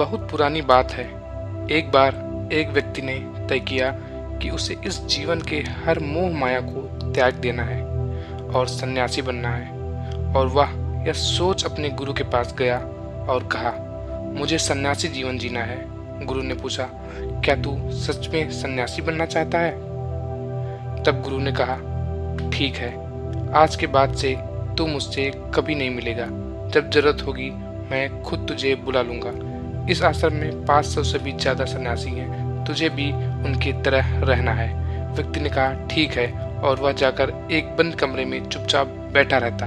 बहुत पुरानी बात है। एक बार एक व्यक्ति ने तय किया कि उसे इस जीवन के हर मोह माया को त्याग देना है और सन्यासी बनना है। और वह यह सोच अपने गुरु के पास गया और कहा, मुझे सन्यासी जीवन जीना है। गुरु ने पूछा, क्या तू सच में सन्यासी बनना चाहता है? तब गुरु ने कहा, ठीक है, आज के बाद से तू मुझसे कभी नहीं मिलेगा। जब जरूरत होगी मैं खुद तुझे बुला लूंगा। इस आश्रम में 500 से भी ज्यादा सन्यासी हैं, तुझे भी उनकी तरह रहना है। व्यक्ति ने कहा, ठीक है, और वह जाकर एक बंद कमरे में चुपचाप बैठा रहता।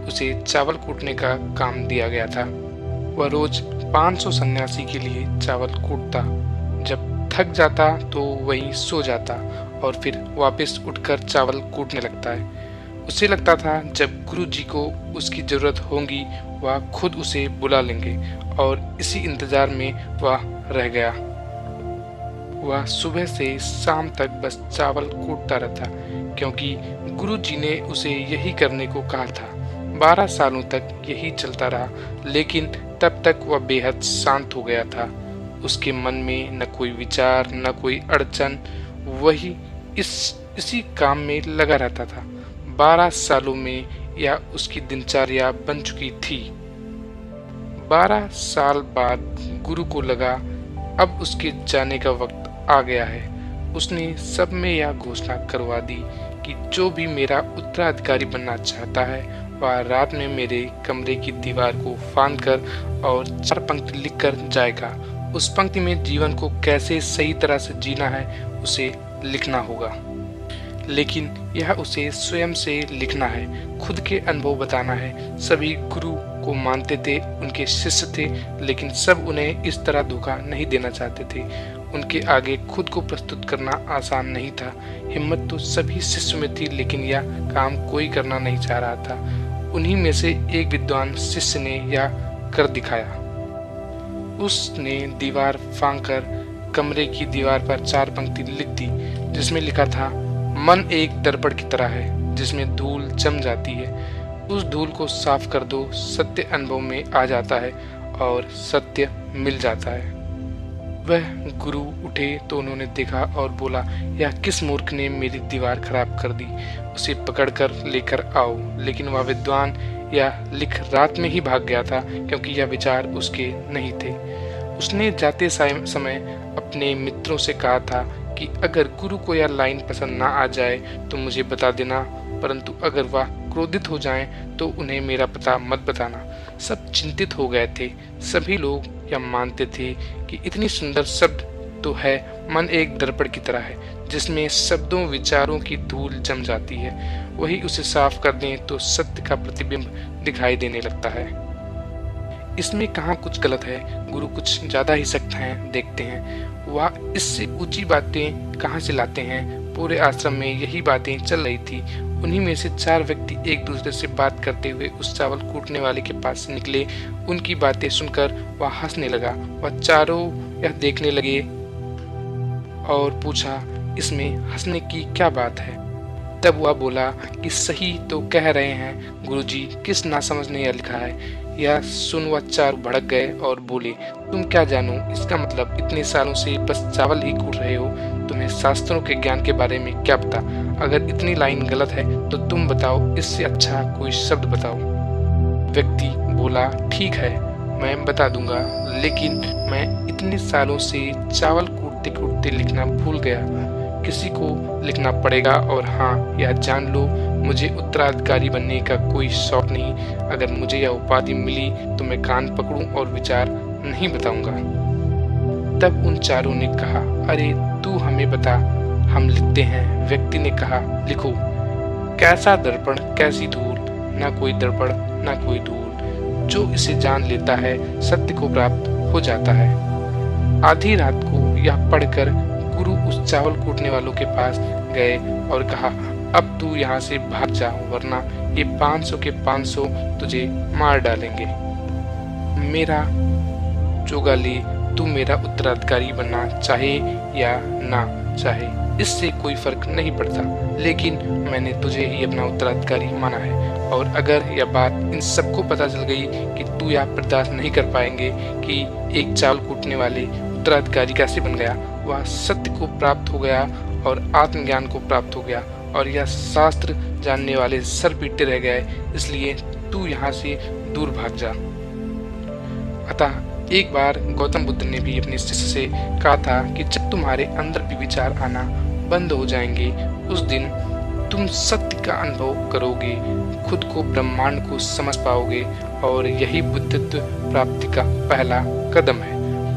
उसे चावल कूटने का काम दिया गया था। वह रोज 500 सन्यासी के लिए चावल कूटता। जब थक जाता तो वहीं सो जाता और फिर वापस उठकर चावल कूटने लगता है। उसे लगता था जब गुरु जी को उसकी जरूरत होगी वह खुद उसे बुला लेंगे, और इसी इंतजार में वह रह गया। वह सुबह से शाम तक बस चावल कूटता रहता, क्योंकि गुरु जी ने उसे यही करने को कहा था। 12 सालों तक यही चलता रहा, लेकिन तब तक वह बेहद शांत हो गया था। उसके मन में न कोई विचार, न कोई अड़चन, वही इसी काम में लगा रहता था। 12 सालों में यह उसकी दिनचर्या बन चुकी थी। 12 साल बाद गुरु को लगा अब उसके जाने का वक्त आ गया है। उसने सब में यह घोषणा करवा दी कि जो भी मेरा उत्तराधिकारी बनना चाहता है वह रात में मेरे कमरे की दीवार को फांदकर और 4 पंक्ति लिखकर जाएगा। उस पंक्ति में जीवन को कैसे सही तरह से जीना है उसे लिखना होगा, लेकिन यह उसे स्वयं से लिखना है, खुद के अनुभव बताना है। सभी गुरु को मानते थे, उनके शिष्य थे, लेकिन सब उन्हें इस तरह धोखा नहीं देना चाहते थे। उनके आगे खुद को प्रस्तुत करना आसान नहीं था। हिम्मत तो सभी शिष्य में थी, लेकिन यह काम कोई करना नहीं चाह रहा था। उन्हीं में से एक विद्वान शिष्य ने यह कर दिखाया। उसने दीवार फांदकर कमरे की दीवार पर 4 पंक्ति लिख दी, जिसमें लिखा था, मन एक दर्पण की तरह है जिसमें धूल जम जाती है। उस धूल को साफ कर दो, सत्य अनुभव में आ जाता है और सत्य मिल जाता है। वह गुरु उठे तो उन्होंने देखा और बोला, यह किस मूर्ख ने मेरी दीवार खराब कर दी, उसे पकड़कर लेकर आओ। लेकिन वह विद्वान यह लिख रात में ही भाग गया था, क्योंकि यह विचार उसके नहीं थे। उसने जाते समय अपने मित्रों से कहा था कि अगर गुरु को यह लाइन पसंद ना आ जाए तो मुझे बता देना, परंतु अगर वह क्रोधित हो जाएं तो उन्हें मेरा पता मत बताना। सब चिंतित हो गए थे। सभी लोग यह मानते थे कि इतनी सुंदर शब्द तो है, मन एक दर्पण की तरह है जिसमें शब्दों विचारों की धूल जम जाती है। वही उसे साफ कर दें तो सत्य का प्रतिबिंब दिखाई देने लगता है। इसमें कहाँ कुछ गलत है? गुरु कुछ ज्यादा ही सख्त हैं, देखते हैं वह इससे ऊंची बातें कहाँ से लाते हैं। पूरे आश्रम में यही बातें चल रही थी। उन्हीं में से 4 व्यक्ति एक दूसरे से बात करते हुए उस चावल कूटने वाले के पास निकले। उनकी बातें सुनकर वह हंसने लगा। वह चारों यह देखने लगे और पूछा, इसमें हंसने की क्या बात है? तब वह बोला कि सही तो कह रहे हैं गुरुजी, किस नासमझ ने यह लिखा है। यह सुन वह चारों भड़क गए और बोले, तुम क्या जानो, इसका मतलब इतने सालों से बस चावल ही कूट रहे हो, तुम्हें शास्त्रों के ज्ञान के बारे में क्या पता? अगर इतनी लाइन गलत है तो तुम बताओ, इससे अच्छा कोई शब्द बताओ। व्यक्ति बोला, ठीक है, मैं बता दूंगा, लेकिन मैं इतने सालों से चावल कूटते कूटते लिखना भूल गया। किसी को लिखना पड़ेगा, और हाँ, यह जान लो, मुझे उत्तराधिकारी बनने का कोई शौक नहीं। अगर मुझे यह उपाधि मिली तो मैं कान पकड़ूं और विचार नहीं बताऊंगा। तब उन चारों ने कहा, अरे तू हमें बता, हम लिखते हैं। व्यक्ति ने कहा, लिखो। कैसा दर्पण, कैसी धूल, ना कोई दर्पण ना कोई धूल, जो इसे जान लेता है सत्य को प्राप्त हो जाता है। आधी रात को यह पढ़कर गुरु उस चावल कूटने वालों के पास गए और कहा, अब तू यहाँ से भाग जा, वरना ये 500 के 500 तुझे मार डालेंगे। मेरा चोगा ले, तू मेरा उत्तराधिकारी बनना चाहे या ना चाहे, इससे कोई फर्क नहीं पड़ता, लेकिन मैंने तुझे ही अपना उत्तराधिकारी माना है और अगर यह बात इन सबको पता चल गई कि तू यह बर्दाश्त नहीं कर पाएंगे कि एक चावल कूटने वाले उत्तराधिकारी कैसे बन गया, वह सत्य को प्राप्त हो गया और आत्मज्ञान को प्राप्त हो गया और यह शास्त्र जानने वाले सर पीटते रह गए, इसलिए तू यहाँ से दूर भाग जा। अतः एक बार गौतम बुद्ध ने भी अपने शिष्य से कहा था कि जब तुम्हारे अंदर भी विचार आना बंद हो जाएंगे, उस दिन तुम सत्य का अनुभव करोगे, खुद को ब्रह्मांड को समझ पाओगे और यही बुद्धत्व प्राप्ति का पहला कदम है।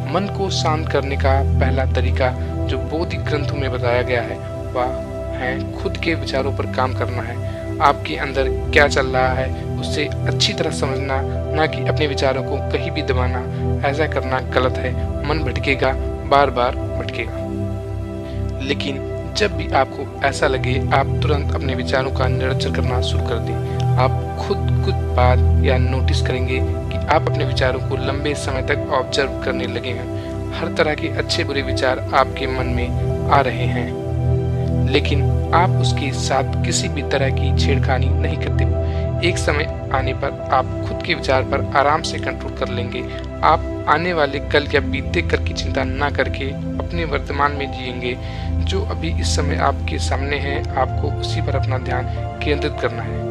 मन को शांत करने का पहला तरीका जो बौद्धिक ग्रंथों में बताया गया है वह है खुद के विचारों पर काम करना है। आपके अंदर क्या चल रहा है उसे अच्छी तरह समझना, ना कि अपने विचारों को कहीं भी दबाना। ऐसा करना गलत है। मन भटकेगा, बार बार भटकेगा। लेकिन जब भी आपको ऐसा लगे, आप तुरंत अपने विचारों का निरीक्षण करना शुरू कर दें। आप खुद कुछ बात या नोटिस करेंगे कि आप अपने विचारों को लंबे समय तक ऑब्जर्व करने लगे हैं। हर तरह के अच्छे बुरे विचार आपके मन में आ रहे हैं, लेकिन आप उसके साथ किसी भी तरह की छेड़खानी नहीं करते हो। एक समय आने पर आप खुद के विचार पर आराम से कंट्रोल कर लेंगे। आप आने वाले कल या बीते कल की चिंता ना करके अपने वर्तमान में जिएंगे। जो अभी इस समय आपके सामने है, आपको उसी पर अपना ध्यान केंद्रित करना है।